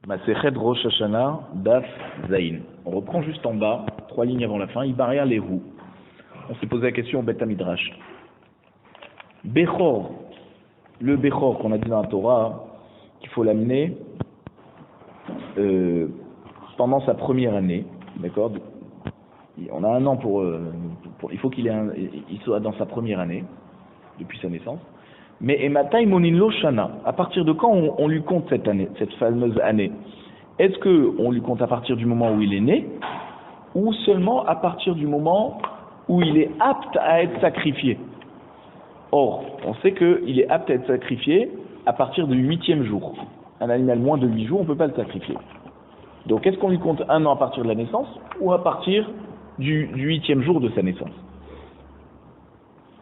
Masechet Rosh Hashanah, Daf Zayin. On reprend juste en bas, 3 lignes avant la fin, Ibaria Lehu. On s'est posé la question au Bet HaMidrash. Bechor, le Bechor qu'on a dit dans la Torah, qu'il faut l'amener pendant sa première année, d'accord. On a un an il faut qu'il soit dans sa première année, depuis sa naissance. Mais Ematai Moninlo Shana, à partir de quand on lui compte cette année, cette fameuse année? Est-ce qu'on lui compte à partir du moment où il est né, ou seulement à partir du moment où il est apte à être sacrifié? Or, on sait qu'il est apte à être sacrifié à partir du 8e jour. Un animal moins de 8 jours, on ne peut pas le sacrifier. Donc, est-ce qu'on lui compte un an à partir de la naissance, ou à partir du 8e jour de sa naissance?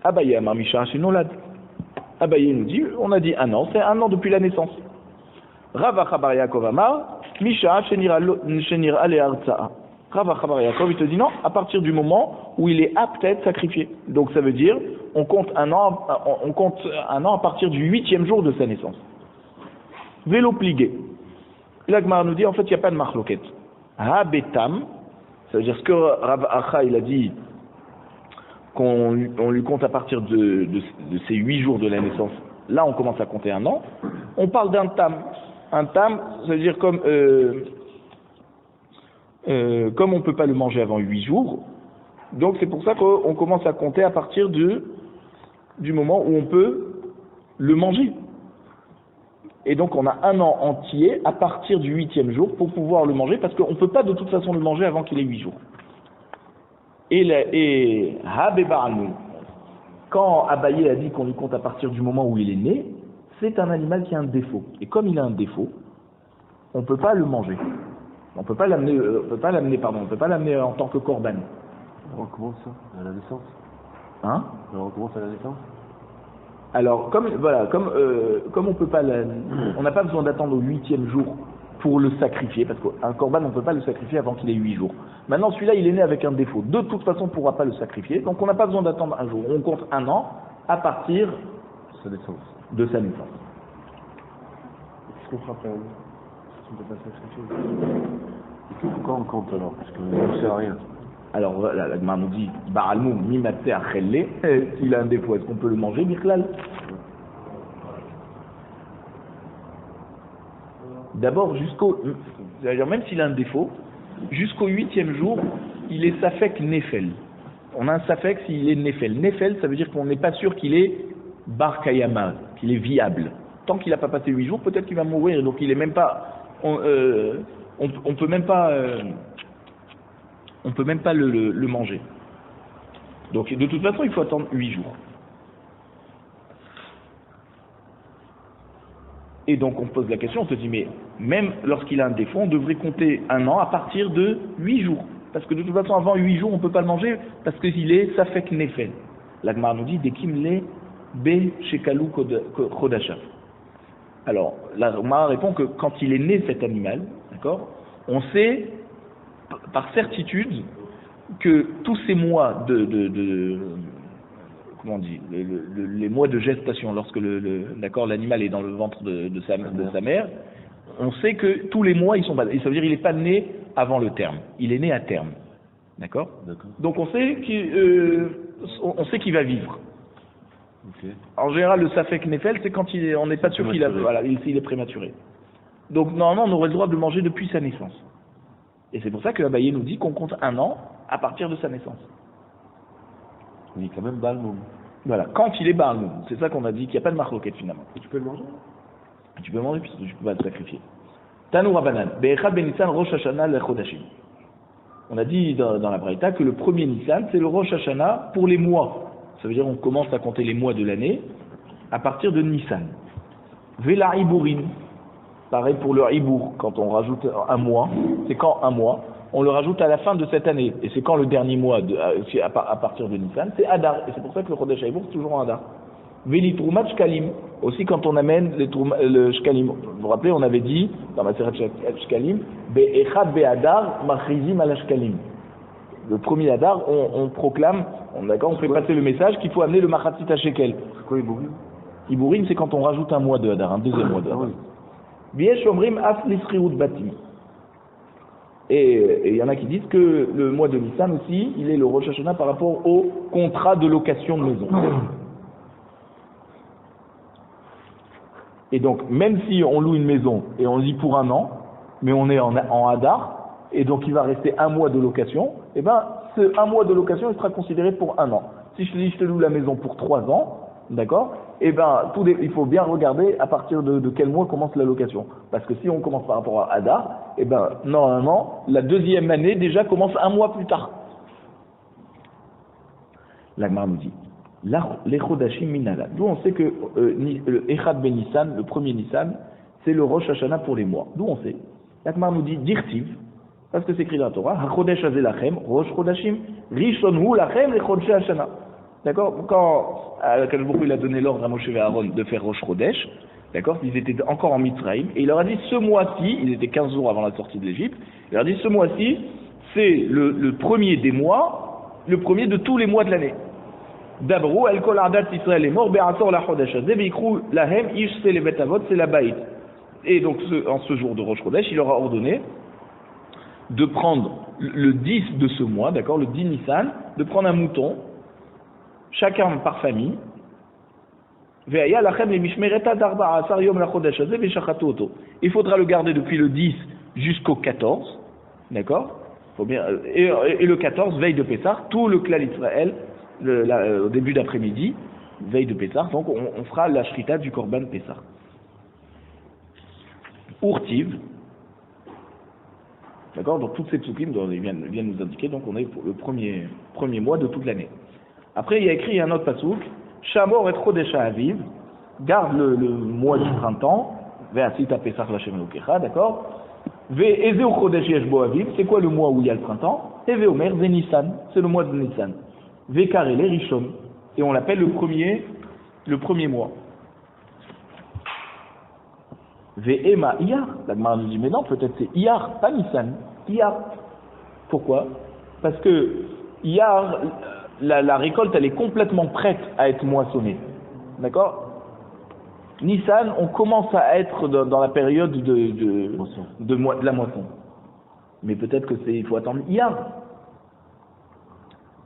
Abaye Amar Misha Shenolad. Abaye nous dit, on a dit un an, c'est un an depuis la naissance. Rav Achabar Yaakov Amar, Misha Shenir Ale Artsa'a. Rav Achabar Yaakov, il te dit non, à partir du moment où il est apte à être sacrifié. Donc ça veut dire, on compte un an à partir du 8e jour de sa naissance. Vélo pligué. L'Agmar nous dit, en fait, il n'y a pas de marloquette. Ha betam, ça veut dire ce que Rav Acha, il a dit, qu'on lui compte à partir de ces 8 jours de la naissance. Là, on commence à compter un an. On parle d'un tam. Un tam, ça veut dire comme on ne peut pas le manger avant 8 jours, donc c'est pour ça qu'on commence à compter à partir du moment où on peut le manger. Et donc on a un an entier à partir du 8e jour pour pouvoir le manger, parce qu'on ne peut pas de toute façon le manger avant qu'il ait 8 jours. Et quand Abaye a dit qu'on lui compte à partir du moment où il est né, c'est un animal qui a un défaut. Et comme il a un défaut, on ne peut pas le manger. On ne peut pas l'amener en tant que korban. On recommence ça à la naissance. Hein? On recommence à la naissance. Alors, comme on peut pas, on n'a pas besoin d'attendre au 8e jour pour le sacrifier, parce qu'un korban, on ne peut pas le sacrifier avant qu'il ait 8 jours. Maintenant, celui-là, il est né avec un défaut. De toute façon, on ne pourra pas le sacrifier, donc on n'a pas besoin d'attendre un jour. On compte un an à partir de sa naissance. Qu'est-ce qu'on fera après un an? On ne peut pas sacrifier. Pourquoi on compte alors? Parce qu'on ne sert à rien. Alors, voilà, la Gemara nous dit, Ba'almou, mimaté achelle, s'il a un défaut, est-ce qu'on peut le manger, Bichlal? D'abord, c'est-à-dire même s'il a un défaut, jusqu'au 8e jour, il est safek nefel. On a un safek s'il est nefel. Nefel, ça veut dire qu'on n'est pas sûr qu'il est bar kayama, qu'il est viable. Tant qu'il n'a pas passé 8 jours, peut-être qu'il va mourir. Donc il est même pas, on peut même pas le manger. Donc de toute façon, il faut attendre 8 jours. Et donc on pose la question, on se dit, mais même lorsqu'il a un défaut, on devrait compter un an à partir de 8 jours. Parce que de toute façon, avant 8 jours, on ne peut pas le manger, parce qu'il est safek nefel. La Gemara nous dit, Dekim le be shekalu chodashav. Alors, la Gemara répond que quand il est né cet animal, d'accord, on sait par certitude que tous ces mois comment on dit, les mois de gestation, lorsque l'animal est dans le ventre de sa mère, on sait que tous les mois ils sont basés. Ça veut dire qu'il n'est pas né avant le terme, il est né à terme, d'accord. Donc on sait qu'il va vivre. Okay. En général, le safek nefel, c'est quand on n'est pas sûr qu'il est prématuré. Donc normalement, on aurait le droit de le manger depuis sa naissance. Et c'est pour ça que Abaye nous dit qu'on compte un an à partir de sa naissance. Il est quand même Balmoum. Voilà, quand il est Balmoum, c'est ça qu'on a dit qu'il n'y a pas de marloquette finalement. Et tu peux le manger? Tu peux le manger puisque tu ne peux pas le sacrifier. Tanou Rabanan, Be'echad ben Nissan Rosh Hashanah lechodashim. On a dit dans la Braïta que le premier Nissan, c'est le Rosh Hashanah pour les mois. Ça veut dire qu'on commence à compter les mois de l'année à partir de Nissan. Vela Iburin, pareil pour le Ibour, quand on rajoute un mois, c'est quand un mois? On le rajoute à la fin de cette année. Et c'est quand le dernier mois, à partir de Nissan, c'est Adar. Et c'est pour ça que le Chodesh Haïbour, c'est toujours un Adar. Veli Troumat Shkalim. Aussi quand on amène le Shkalim. Vous vous rappelez, on avait dit, dans ma série Shkalim, Be'echad Be'adar Machrizim ala Shkalim. Le premier Adar, on proclame, on fait passer le message qu'il faut amener le Machatzit à Shekel. C'est quoi Ibourim? Ibourim, c'est quand on rajoute un mois de Adar, un deuxième mois de Adar. Viesh omrim af lisriut batim. Et il y en a qui disent que le mois de Nissan aussi, il est le Rosh Hashanah par rapport au contrat de location de maison. Et donc, même si on loue une maison et on dit pour un an, mais on est en Hadar, et donc il va rester un mois de location, et ben ce un mois de location il sera considéré pour un an. Si je te dis je te loue la maison pour 3 ans, d'accord, et ben il faut bien regarder à partir de quel mois commence la location. Parce que si on commence par rapport à Hadar, et ben normalement la deuxième année déjà commence un mois plus tard. L'Agmar nous dit les Chodashim minala. D'où on sait que le Echad ben Nissan, le premier Nissan, c'est le Rosh Hashanah pour les mois. D'où on sait. L'Agmar nous dit Dirtiv, parce que c'est écrit dans la Torah, HaChodesh Hazeh Lachem, Rosh Chodashim, Rishon Hu Lachem, les Chodesh Hashanah. D'accord? Quand Akadosh Baruch Hu il a donné l'ordre à Moshe et Aaron de faire Rosh Chodesh, d'accord? Ils étaient encore en Mitzrayim, et il leur a dit ce mois-ci, ils étaient 15 jours avant la sortie de l'Égypte, il leur a dit ce mois-ci, c'est le premier des mois, le premier de tous les mois de l'année. D'abord, El Kol Adat Israël est mort, Be'ator la Chodesh Hazeh, Be'ikrou Lahem, Ish c'est les Bet Avot, c'est la Baït. Et donc, en ce jour de Rosh Chodesh, il leur a ordonné de prendre le 10 de ce mois, d'accord, le 10 Nissan, de prendre un mouton, chacun par famille. Il faudra le garder depuis le 10 jusqu'au 14, d'accord, faut bien, et le 14, veille de Pessah, tout le clan Israël, au début d'après-midi, veille de Pessah, donc on fera la shrita du Korban Pessah. Urtiv, d'accord, donc toutes ces psukim viennent nous indiquer, donc on est pour le premier mois de toute l'année. Après il y a écrit un autre pasuk, Shamor et Chodesh Aviv, garde le mois du printemps, Ve'asita Pesach Lashem Elokecha, d'accord, Ve'ezeu Chodesh Yeshbo Aviv, c'est quoi le mois où il y a le printemps? Et Ve'omer Ze Nissan, c'est le mois de Nissan. Ve'karele Rishon, et on l'appelle le premier mois. Ve'ema Iyar, la Gemara nous dit mais non, peut-être c'est Iyar, pas Nissan, Iyar. Pourquoi? Parce que Iyar, la récolte elle est complètement prête à être moissonnée, d'accord? Nissan, on commence à être dans la période de la moisson, mais peut-être que il faut attendre Iyar.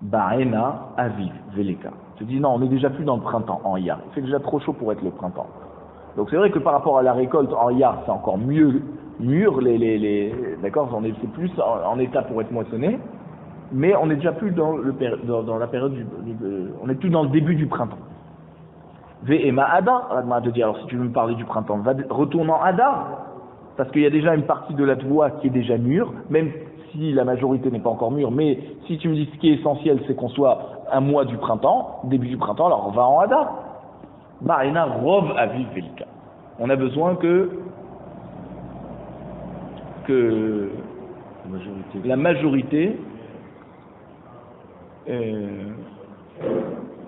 Ba'ena Aviv Veleka. Tu dis non, on n'est déjà plus dans le printemps en Iyar, il fait déjà trop chaud pour être le printemps. Donc c'est vrai que par rapport à la récolte en Iyar, c'est encore mieux mûr, d'accord, c'est plus en état pour être moissonné, mais on n'est déjà plus dans la période on n'est plus dans le début du printemps. Ve'ema Adar, Adar te dit, alors si tu veux me parler du printemps, retourne en Adar, parce qu'il y a déjà une partie de la voie qui est déjà mûre, même si la majorité n'est pas encore mûre, mais si tu me dis ce qui est essentiel, c'est qu'on soit un mois du printemps, début du printemps, alors on va en Adar. Ba'ena Rov Aviv Velika. On a besoin que la majorité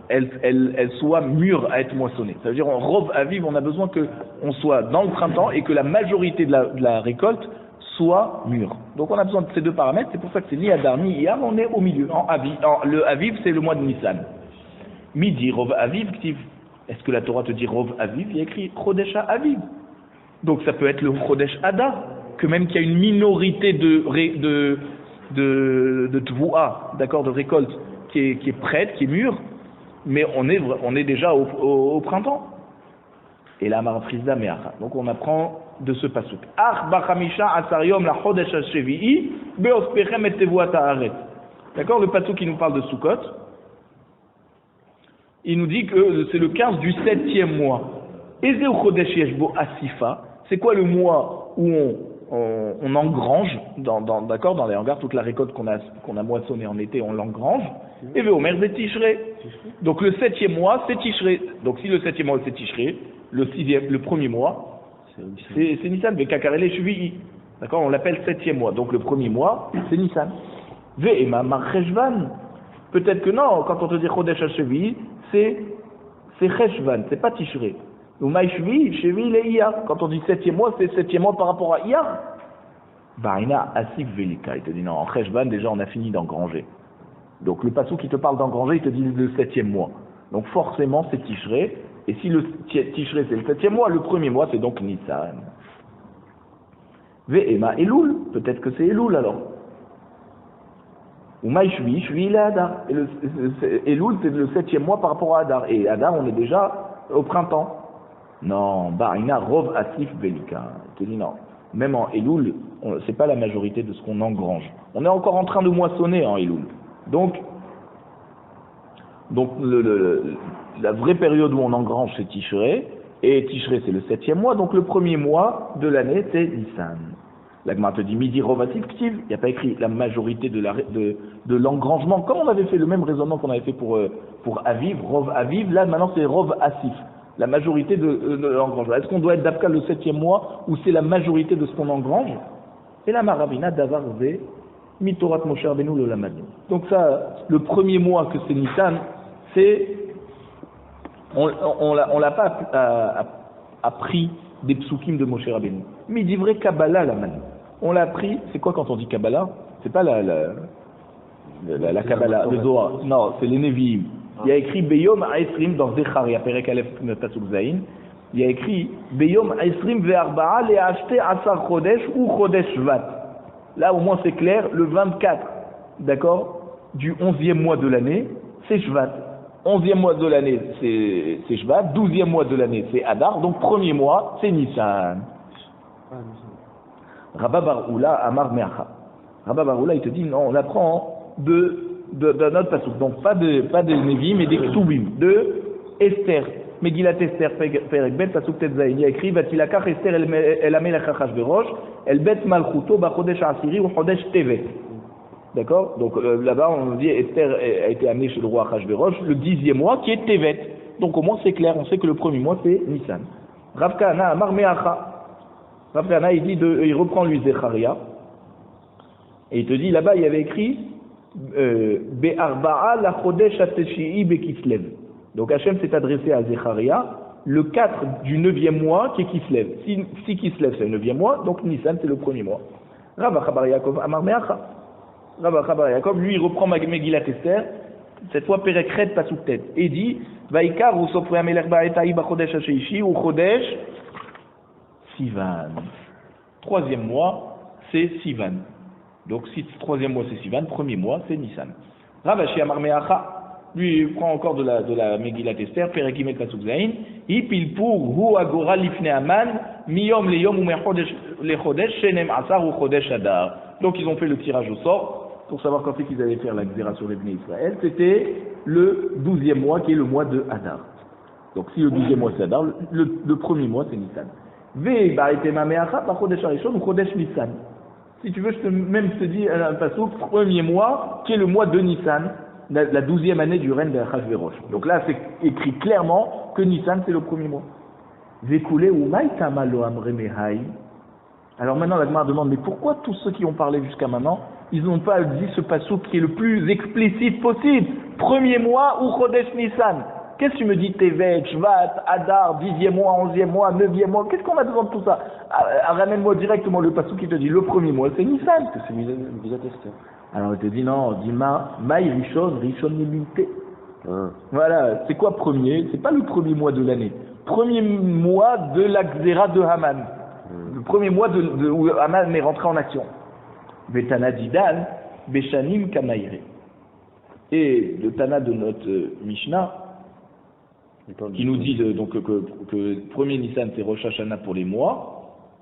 elle soit mûre à être moissonnée. Ça veut dire en Rov Aviv, on a besoin qu'on soit dans le printemps et que la majorité de la récolte soit mûre. Donc on a besoin de ces deux paramètres, c'est pour ça que c'est ni Adar ni Iyar, on est au milieu. Le Aviv, c'est le mois de Nissan. Midi, Rov Aviv, est-ce que la Torah te dit Rov Aviv? Il y a écrit Chodesh Aviv. Donc ça peut être le Chodesh Adar, que même qu'il y a une minorité de Tvoua, d'accord, de récolte, qui est prête, qui est mûre, mais on est déjà au printemps. Et là, Marafrizda Meacha. Donc on apprend de ce pasuk. Ach bachamisha asar yom la Chodesh Hashevi'i beospechem et tevuat haaretz. D'accord, le pasuk qui nous parle de Sukkot. Il nous dit que c'est le 15 du 7e mois. Ezeu Chodesh Yeshbo Asifa, c'est quoi le mois où on engrange, d'accord, dans les hangars, toute la récolte qu'on a moissonnée en été, on l'engrange. Et Veomer c'est Tishré. Donc le 7e mois, c'est Tishré. Donc si le 7e mois c'est Tishré, le premier mois, c'est Nissan. Vekakarele Shvi'i. D'accord, on l'appelle 7e mois. Donc le premier mois, c'est Nissan. Ve'ema Marcheshvan. Peut-être que non, quand on te dit Chodesh HaShevi, c'est Cheshvan, c'est pas Tishré. Ou Maïshvi, Shevi, le Iyar. Quand on dit 7e mois, c'est 7e mois par rapport à Iyar. Ba'ina Asik Velika. Il te dit non, en Cheshvan, déjà on a fini d'engranger. Donc le passou qui te parle d'engranger, il te dit le 7e mois. Donc forcément c'est Tishré. Et si le Tishré c'est le 7e mois, le premier mois c'est donc Nissan. Ve'ema Elul, peut-être que c'est Elul alors. Ou Maï Shvi, Shvi il est Adar. Et Elul c'est le 7e mois par rapport à Adar. Et Adar on est déjà au printemps. Non, Ba'ina Rov Asif Belika. Il te dit non. Même en Elul, c'est pas la majorité de ce qu'on engrange. On est encore en train de moissonner en Elul. Donc la vraie période où on engrange c'est Tishré. Et Tishré c'est le 7e mois. Donc le premier mois de l'année c'est Nissan. La Gemara te dit midi Rov Asif Ktiv. Il n'y a pas écrit la majorité de l'engrangement. Comme on avait fait le même raisonnement qu'on avait fait pour Aviv, Rov Aviv. Là maintenant c'est Rov Asif. La majorité de l'engrangement. Est-ce qu'on doit être d'Afka le 7e mois ou c'est la majorité de ce qu'on engrange? Et la Maravina Davar Ve Mitorat Moshe Rabbeinu le Lamadnu. Donc ça, le premier mois que c'est Nissan, c'est on l'a pas appris des psukim de Moshe Rabbeinu. Mais il dit vrai Kabbalah la Manu. On l'a appris. C'est quoi quand on dit Kabbalah? C'est pas la Kabbalah, le Zohar. Non, c'est les Nevi'im. Il y a écrit Beyom Aesrim dans Zecharia, Perek Aleph Pasuk Zayin. Il y a écrit Beyom Aesrim ve'arba'a le'acheter asar chodesh ou chodesh shvat. Là au moins c'est clair, le 24, d'accord, du 11e mois de l'année, c'est Shvat. 11e mois de l'année c'est Shvat, 12e mois de l'année c'est Adar, donc premier mois c'est Nissan. Rabba Bar Oula Amar Meacha. Rabba Bar Oula il te dit non, on apprend d'un autre pasuk, donc pas de Nevi, mais des Ktubim, de Esther, Megillat Esther, Perek Bet, pasuk Tetzaïn, il y a écrit, Vatilakach Esther el Amelech Achashverosh, el Bet Malchuto, Bachodesh Asiri ou Chodesh Tevet. D'accord? Donc là-bas, on nous dit, Esther a été amenée chez le roi Achashverosh, le 10e mois, qui est Tevet. Donc au moins c'est clair, on sait que le premier mois c'est Nissan. Rav Kahana Amar Meacha. Rav Kahana, il reprend lui Zecharia, et il te dit, là-bas, il y avait écrit, Be'arba'a la chodesh ateshi'i be'kislev. Donc Hachem s'est adressé à Zecharia le 4 du 9e mois qui est Kislev. Si Kislev c'est le 9e mois, donc Nissan c'est le premier mois. Rav Achabar Yaakov Amar Meacha. Rav Achabar Yaakov, lui il reprend Megillat Esther, cette fois Perek Red Pasuk Tet, et dit Vaikar ou Sofre Amelech Ba'eta'i ba'chodesh hasheishi ou chodesh Sivan. 3e mois c'est Sivan. Donc si 3e mois c'est Sivan, premier mois c'est Nissan. Rav Ashi Amar Meacha, lui il prend encore de la Megillat Esther, Perek Gimel Pasuk Zayin, Ipilpur hu agora lifnei Aman, miyom leyom ou mechodesh lechodesh, shenem asar ou chodesh adar. Donc ils ont fait le tirage au sort pour savoir quand c'est qu'ils allaient faire la Xéra sur les Bnei Israël. C'était le 12e mois qui est le mois de Adar. Donc si le 12e mois c'est Adar, le premier mois c'est Nissan. Ve ba'etema meacha b'chodesh harishon ou chodesh Nissan. Si tu veux, je peux même te dire un pasuk, premier mois, qui est le mois de Nissan, la 12e année du règne d'Achashverosh. Donc là, c'est écrit clairement que Nissan, c'est le premier mois. Vekoulé ou maïtama lo amre mehai. Alors maintenant, la Gemara demande, mais pourquoi tous ceux qui ont parlé jusqu'à maintenant, ils n'ont pas dit ce pasuk qui est le plus explicite possible? Premier mois ou Chodesh Nissan. Qu'est-ce que tu me dis, Tevet, Shvat, Adar, 10e mois, 11e mois, 9e mois? Qu'est-ce qu'on a besoin de tout ça? Ramène-moi directement le pasuk qui te dit le premier mois, c'est Nissan. Parce que c'est Megillat Esther. Alors il te dit non, dis Maï Rishon limité. Voilà, c'est quoi premier? C'est pas le premier mois de l'année. Premier mois de la Xéra de Haman. Le premier mois où Haman est rentré en action. Vetana Didan, Beshanim Kamaïre. Et le Tana de notre Mishnah, qui nous dit donc que premier Nissan c'est Rosh Hashanah pour les mois.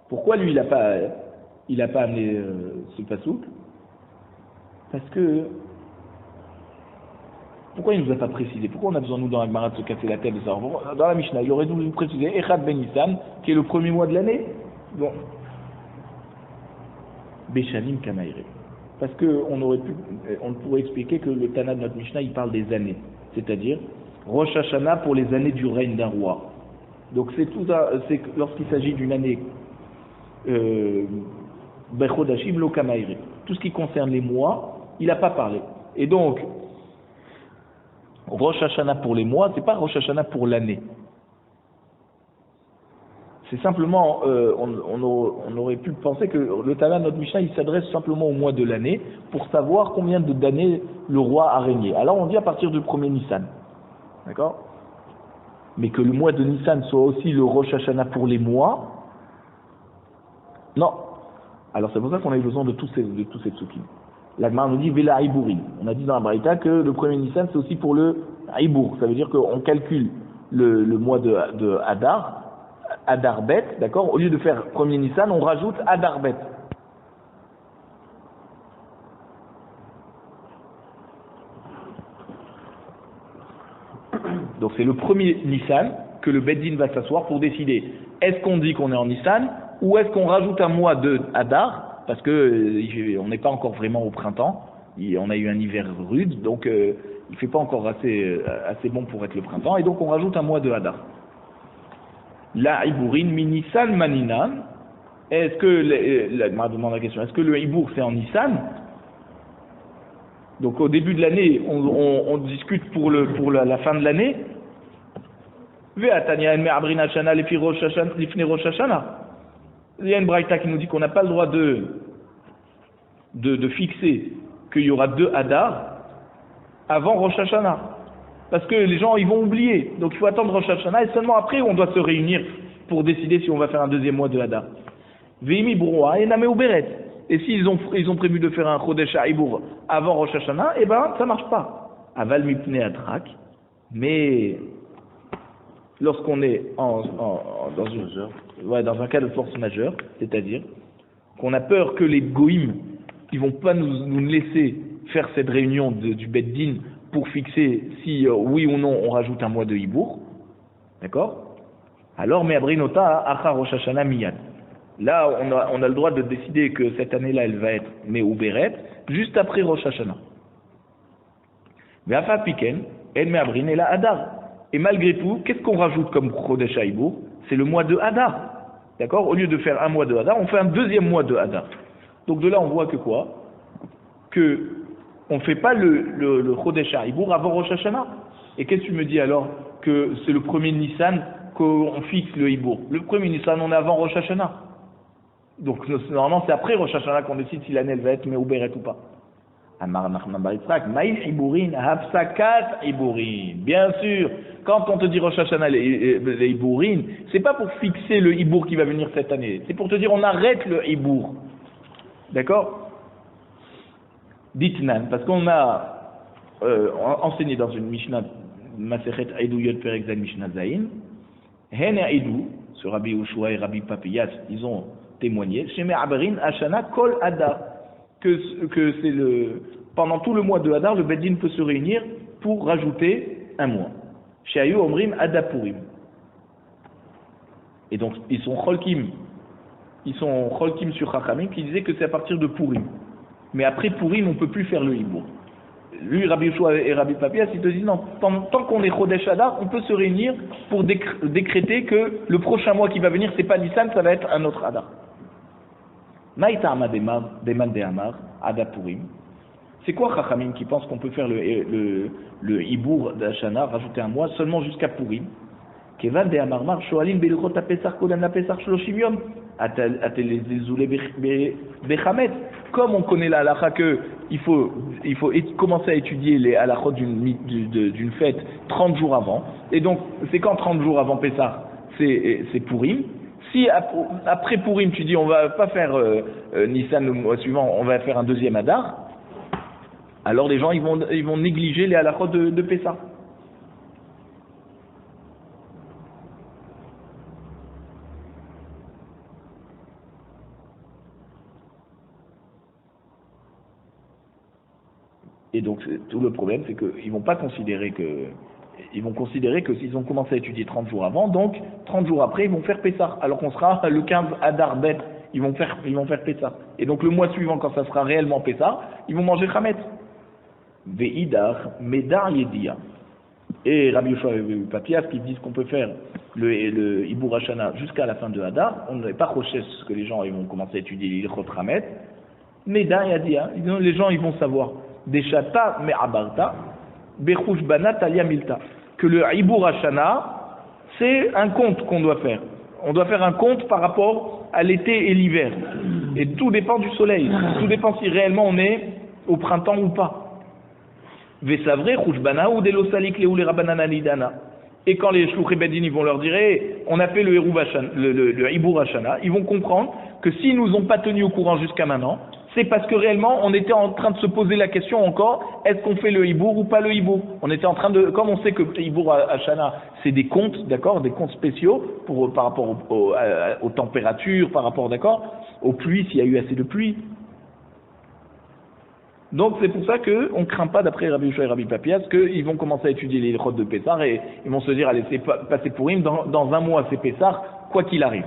Pourquoi lui il a pas amené ce pasouk? Parce que pourquoi il nous a pas précisé? Pourquoi on a besoin nous dans la Gemara de se casser la tête de ça? Dans la Mishnah, il aurait dû nous préciser Echad Ben Nissan qui est le premier mois de l'année. Bon, Beshanim Kamaïre. Parce que on pourrait expliquer que le Tana de notre Mishnah il parle des années, c'est-à-dire Rosh Hashanah pour les années du règne d'un roi. Donc c'est tout ça, c'est lorsqu'il s'agit d'une année Bechodashim lo Kamaïre. Tout ce qui concerne les mois, il n'a pas parlé. Et donc Rosh Hashanah pour les mois, c'est pas Rosh Hashanah pour l'année. C'est simplement, on aurait pu penser que le Tana de notre Mishnah, il s'adresse simplement au mois de l'année pour savoir combien d'années le roi a régné. Alors on dit à partir du premier Nissan. D'accord? Mais que le mois de Nissan soit aussi le Rosh Hashanah pour les mois, non. Alors c'est pour ça qu'on a eu besoin de tous ces psukim. La Gemara nous dit Vela Iburin. On a dit dans la Braïta que le premier Nissan c'est aussi pour le Ibour. Ça veut dire qu'on calcule le mois de Adar, Adar Bet, d'accord? Au lieu de faire premier Nissan, on rajoute Adar Bet. Donc c'est le premier Nissan que le Beddin va s'asseoir pour décider est-ce qu'on dit qu'on est en Nissan ou est-ce qu'on rajoute un mois de Adar parce que on n'est pas encore vraiment au printemps, on a eu un hiver rude donc il fait pas encore assez bon pour être le printemps et donc on rajoute un mois de Adar. La Iburin mi Nissan Maninan, est-ce que la demande la question, est-ce que le Ibour c'est en Nissan? Donc au début de l'année, on discute pour la fin de l'année. Il y a une braïta qui nous dit qu'on n'a pas le droit de fixer qu'il y aura 2 Hadar avant Rosh Hashanah. Parce que les gens ils vont oublier. Donc il faut attendre Rosh Hashanah et seulement après on doit se réunir pour décider si on va faire un deuxième mois de Hadar. Veimi Brouha et Namé Uberet. Et s'ils ont prévu de faire un Chodesh Ha'ibur avant Rosh Hashanah, eh ben ça marche pas. Aval mipnei atrak, mais lorsqu'on est dans un cas de force majeure, c'est-à-dire qu'on a peur que les goïms, ils vont pas nous laisser faire cette réunion du Beddin pour fixer si oui ou non on rajoute un mois de Hibur, d'accord? Alors me'abrinota achar Rosh Hashanah miyad. Là, on a le droit de décider que cette année-là, elle va être Me'uberet, juste après Rosh Hashanah. Ve'afat piken, el me'abrin et la Hadar. Et malgré tout, qu'est-ce qu'on rajoute comme Chodesh Ha'ibur? C'est le mois de Hadar. D'accord? Au lieu de faire un mois de Hadar, on fait un deuxième mois de Hadar. Donc de là, on voit que quoi? Que on ne fait pas le Chodesh Ha'ibur avant Rosh Hashanah. Et qu'est-ce que tu me dis alors? Que c'est le premier Nissan qu'on fixe le Hibur. Le premier Nissan, on est avant Rosh Hashanah. Donc normalement c'est après Rosh Hashanah qu'on décide si l'année elle va être Me'uberet ou pas. Amar Nachman bar Yitzchak, Ma'il Hiburin, Hafsakat Hiburin. Bien sûr, quand on te dit Rosh Hashanah les Hiburin, c'est pas pour fixer le Hibur qui va venir cette année, c'est pour te dire on arrête le Hibur. D'accord? Ditnan, parce qu'on a enseigné dans une Mishnah Masechet Aïdou Yod Perek Zayin Mishnah Zayin, Hen Aïdou, sur Rabbi Ushua et Rabbi Papiyas, ils ont témoigné, chez Me'abarin Hashana Kol Hadar, que c'est pendant tout le mois de Hadar, le Beddin peut se réunir pour rajouter un mois. Chez Ayu Omrim Hadapurim. Et donc, ils sont Cholkim sur Chachamim qui disaient que c'est à partir de Purim. Mais après Purim, on ne peut plus faire le Hibur. Lui, Rabbi Yoshua et Rabbi Papias, ils te disent non, tant qu'on est Chodesh Hadar, on peut se réunir pour décréter que le prochain mois qui va venir, c'est pas Nissan, ça va être un autre Hadar. Maïtama Deman de Amar, Adapurim. C'est quoi Chachamim qui pense qu'on peut faire le Hibur d'Hashana, rajouter un mois seulement jusqu'à Purim? Kevan de Amar Mar, Shoalim Belichot Apesar Kodem Apesar Shloshim Yom, Atelezezule Bechamet. Comme on connaît la halakha que il faut commencer à étudier les halakhot d'une fête 30 jours avant, et donc c'est quand 30 jours avant Pessah, c'est Purim. Si après Purim tu dis on va pas faire Nissan le mois suivant, on va faire un deuxième Hadar, alors les gens ils vont négliger les halakhot de Pessah. Et donc tout le problème c'est qu'ils vont pas considérer que ils vont considérer que s'ils ont commencé à étudier 30 jours avant, donc 30 jours après ils vont faire Pessah, alors qu'on sera le 15 Hadar Bet, ils vont faire Pessah. Et donc le mois suivant, quand ça sera réellement Pessah, ils vont manger Chametz. Ve'idar Medar Yedia. Et Rabbi Yoshua et Papias qui disent qu'on peut faire le Hibur Hashana jusqu'à la fin de Hadar, on n'avait pas roché ce que les gens ils vont commencer à étudier l'Ilchot Chametz. Medar Yedia, les gens ils vont savoir Deshata Me'abarta Bechush Banat Alia Milta, que le Hibur Hashana, c'est un compte qu'on doit faire. On doit faire un compte par rapport à l'été et l'hiver. Et tout dépend du soleil. Tout dépend si réellement on est au printemps ou pas. Vesavre Chush Bana ou Delosalik Leou les Rabanan Alidana. et quand les Shluchei Bedin ils vont leur dire on a fait le Hibour Hashana, ils vont comprendre que s'ils nous ont pas tenus au courant jusqu'à maintenant, c'est parce que réellement on était en train de se poser la question encore, est-ce qu'on fait le Hibour ou pas le Hibour? On était en train de, comme on sait que le Hibour Hashana c'est des comptes, d'accord, des comptes spéciaux par rapport aux températures, par rapport, d'accord, aux pluies, s'il y a eu assez de pluie. Donc c'est pour ça qu'on ne craint pas, d'après Rabbi Yoshua et Rabbi Papias, qu'ils vont commencer à étudier les Chod de Pessar et ils vont se dire, allez, c'est passer pour Purim, dans un mois c'est Pessar, quoi qu'il arrive.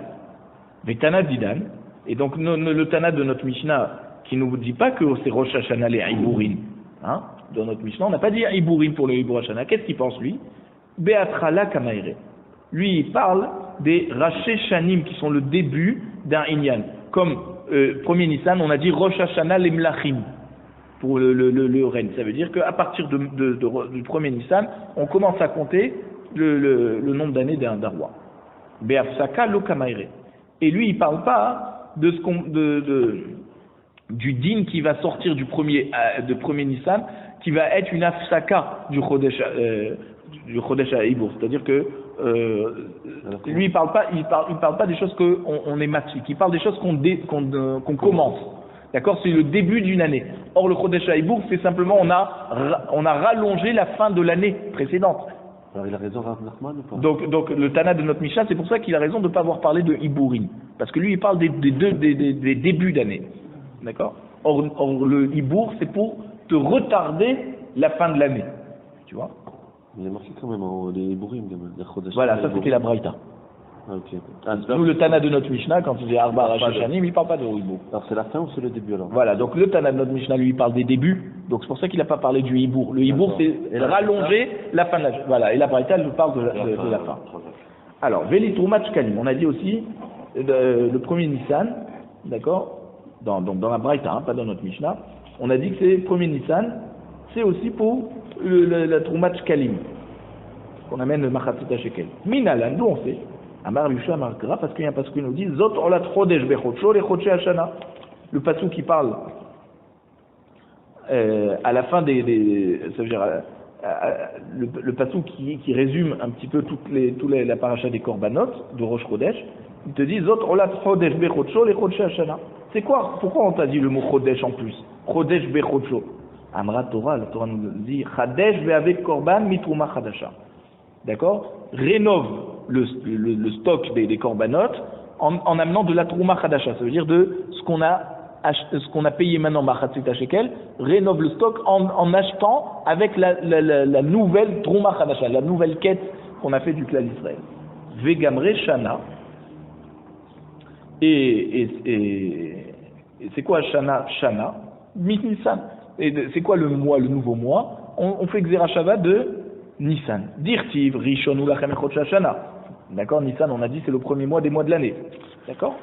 Mais Tana Didan, et donc le Tana de notre Mishnah, qui ne nous dit pas que c'est Rosh Hashanah les Hiburim, hein, dans notre Mishnah, on n'a pas dit Hiburim pour le Hibour Hashanah, qu'est-ce qu'il pense lui? Beatrala Kamaire. Lui, il parle des Raché Shanim, qui sont le début d'un Inyan. Comme premier Nissan, on a dit Rosh Hashanah les Mlachim. Pour le règne. Ça veut dire qu'à partir du premier Nissan, on commence à compter le nombre d'années d'un roi. Be'afsaka lo kamaire. Et lui, il ne parle pas du din qui va sortir du premier Nissan, qui va être une afsaka du Chodesh Hibour. C'est-à-dire que lui, il parle pas des choses qu'on est matique. Il parle des choses qu'on commence. D'accord, c'est le début d'une année. Or, le Chodesh Hibour, c'est simplement, on a rallongé la fin de l'année précédente. Alors, il a raison, Rav Nachman, ou pas? Donc, le Tana de notre Mishnah, c'est pour ça qu'il a raison de ne pas avoir parlé de Hiburim. Parce que lui, il parle des débuts d'année. D'accord? Or, le Hibour, c'est pour te retarder la fin de l'année. Tu vois? Il est marqué quand même, les Hiburim, les Chodesh. Voilà, ça c'était la Braïta. Ah, ok. Nous, le Tana de notre Mishnah, quand il dit Arba Rachashanim, il ne parle pas de Hibour. Alors c'est la fin ou c'est le début alors? Voilà, donc le Tana de notre Mishnah, lui, il parle des débuts, donc c'est pour ça qu'il n'a pas parlé du Hibour. Le Hibour, c'est rallonger la fin de la... Voilà, et la Braïta, elle nous parle de la fin. Alors, Veli Troumat Shkalim, on a dit aussi, le premier Nissan, d'accord, donc dans la Braïta, hein, pas dans notre Mishnah, on a dit que c'est le premier Nissan, c'est aussi pour la Troumat Shkalim, qu'on amène le Machatzit Shekel. Minalan, d'où on sait? Amar Yusha Markra, parce qu'il y a un pasuk qui nous dit Zot olat chodesh bechodsho le chodshei hashana. Le pasuk qui parle à la fin ça veut dire le pasuk qui résume un petit peu toute la paracha des korbanot de Rosh Chodesh, il te dit Zot olat chodesh bechodsho le chodshei hashana. C'est quoi? Pourquoi on t'a dit le mot chodesh en plus? Chodesh bechodsho. Amra Torah, la Torah nous dit Chadesh be'avek korban mitruma chadasha. D'accord? Rénove le stock des corbanotes en amenant de la trouma chadasha, ça veut dire de ce qu'on a payé maintenant Machatzit Shekel, rénove le stock en achetant avec la nouvelle trouma chadasha, la nouvelle quête qu'on a fait du clan d'Israël. Vegamre Shana, et c'est quoi Shana? Shana Nissan. Et c'est quoi le mois, le nouveau mois? On fait Xera Shava de Nissan. Dirtiv Rishon ou Lachem Chodesh Hashana. D'accord, Nissan, on a dit c'est le premier mois des mois de l'année. D'accord?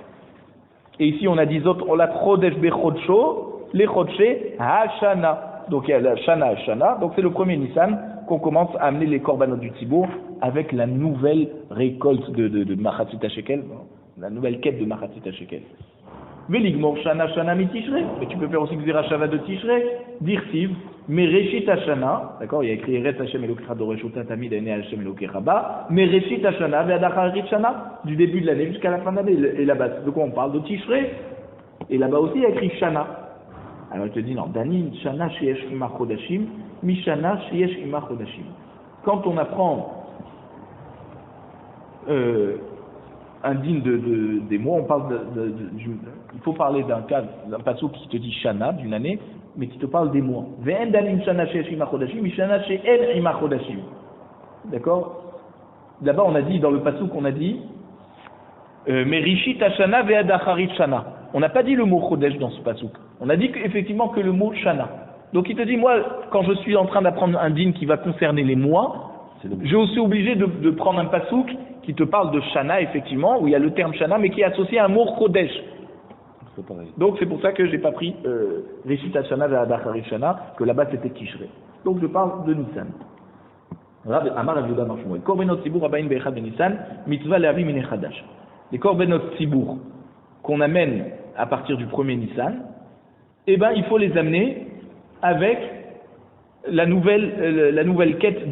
Et ici on a dit Zot Olat Chodesh Bechodsho, les Chodshei Hashana. Donc il y a la Shana Hashana, donc c'est le premier Nissan qu'on commence à amener les korbanot du Tzibour avec la nouvelle récolte de Machatzit Shekel, la nouvelle quête de Machatzit Shekel. Veligmor Shana Shana mi Tishrei. Mais tu peux faire aussi Xera Shava de Tishrei. Dirtiv Mereshit Hashana. D'accord, il y a écrit Eretz Hashem Elokecha Doreshuta Tamid Ene Hashem Elokecha Ba. Mereshit Hashana Ve'adacharit Shana. Du début de l'année jusqu'à la fin de l'année. Et là-bas, de quoi on parle? De Tishrei. Et là-bas aussi, il y a écrit Shana. Alors il te dit non. Dani Shana Sheyesh Ima Chodashim. Mi Shana Sheyesh Ima Chodashim. Quand on apprend un din des mois, on parle il faut parler d'un cas, d'un pasuk qui te dit Shana, d'une année, mais qui te parle des mois. Ve'en dalim Shana she'esh ima chodashim, mi Shana she'en ima chodashim. D'accord? Là-bas, on a dit, dans le pasuk, on a dit Merishit Hashana ve'adacharit Shana. On n'a pas dit le mot chodesh dans ce pasuk. On a dit effectivement que le mot Shana. Donc il te dit, moi, quand je suis en train d'apprendre un din qui va concerner les mois, je suis aussi obligé de prendre un pasuk qui te parle de Shana, effectivement, où il y a le terme Shana, mais qui est associé à un mot Chodesh. Donc c'est pour ça que j'ai pas pris Rishit Hashana ve'adacharit Shana, que là-bas c'était Tishrei. Donc je parle de Nissan. Amar Rav Yehuda Bar Shmuel. Korbenot Tzibour abayin be'echad de Nissan, mitzvah le'avi min echadash. Les Korbenot Tzibour qu'on amène à partir du premier Nissan, eh ben il faut les amener avec la nouvelle quête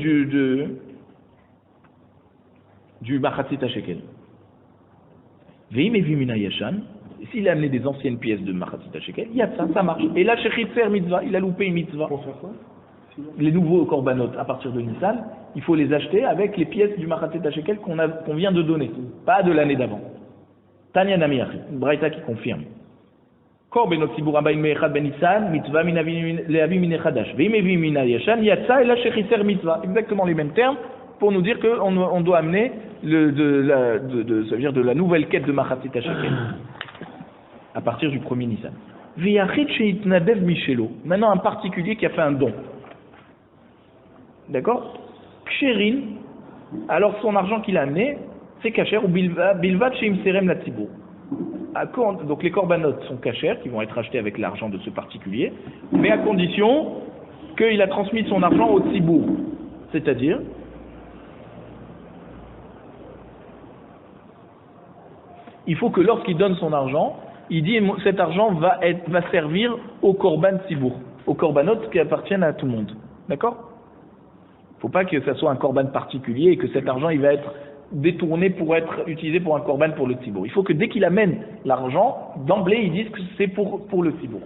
du Machatzit HaShekel. Veim evi mina yashan, s'il a amené des anciennes pièces de Machatzit HaShekel, il y a ça marche. Et là, chez Chitzer mitzvah, il a loupé une mitzvah. Pour faire quoi? Les nouveaux korbanot à partir de Nissan, il faut les acheter avec les pièces du Machatzit HaShekel qu'on vient de donner, pas de l'année d'avant. Tanya Namir, une braïta qui confirme. Korbanot tzibur abayin me'echad ben Nissan, mitzvah le'avi min echadash. Veim evi mina yashan, yatsa et là chez Chitzer mitzvah. Exactement les mêmes termes pour nous dire qu'on doit amener ça veut dire de la nouvelle quête de Machatzit HaShekel à partir du premier Nissan. V'yachid she'itnadev mishelo. Maintenant un particulier qui a fait un don. D'accord? Ksherin, alors son argent qu'il a amené, c'est kasher ou bilvat chez imserem la tzibur. Donc les corbanotes sont cachers, qui vont être achetés avec l'argent de ce particulier, mais à condition qu'il a transmis son argent au tzibur. C'est-à-dire, il faut que lorsqu'il donne son argent, il dit cet argent va servir au korban tzibur, aux corbanotes qui appartiennent à tout le monde. D'accord? Il ne faut pas que ça soit un korban particulier et que cet argent il va être détourné pour être utilisé pour un korban pour le tzibur. Il faut que dès qu'il amène l'argent, d'emblée ils disent que c'est pour le tzibur.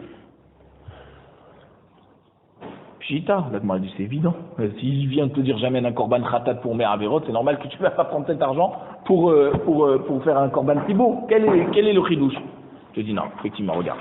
Pshita, là tu dit c'est évident. S'il vient de te dire j'amène un korban khatat pour mes averot, c'est normal que tu ne vas pas prendre cet argent pour faire un korban tzibur. Quel est le chidouche? Je te dis non, effectivement, regarde.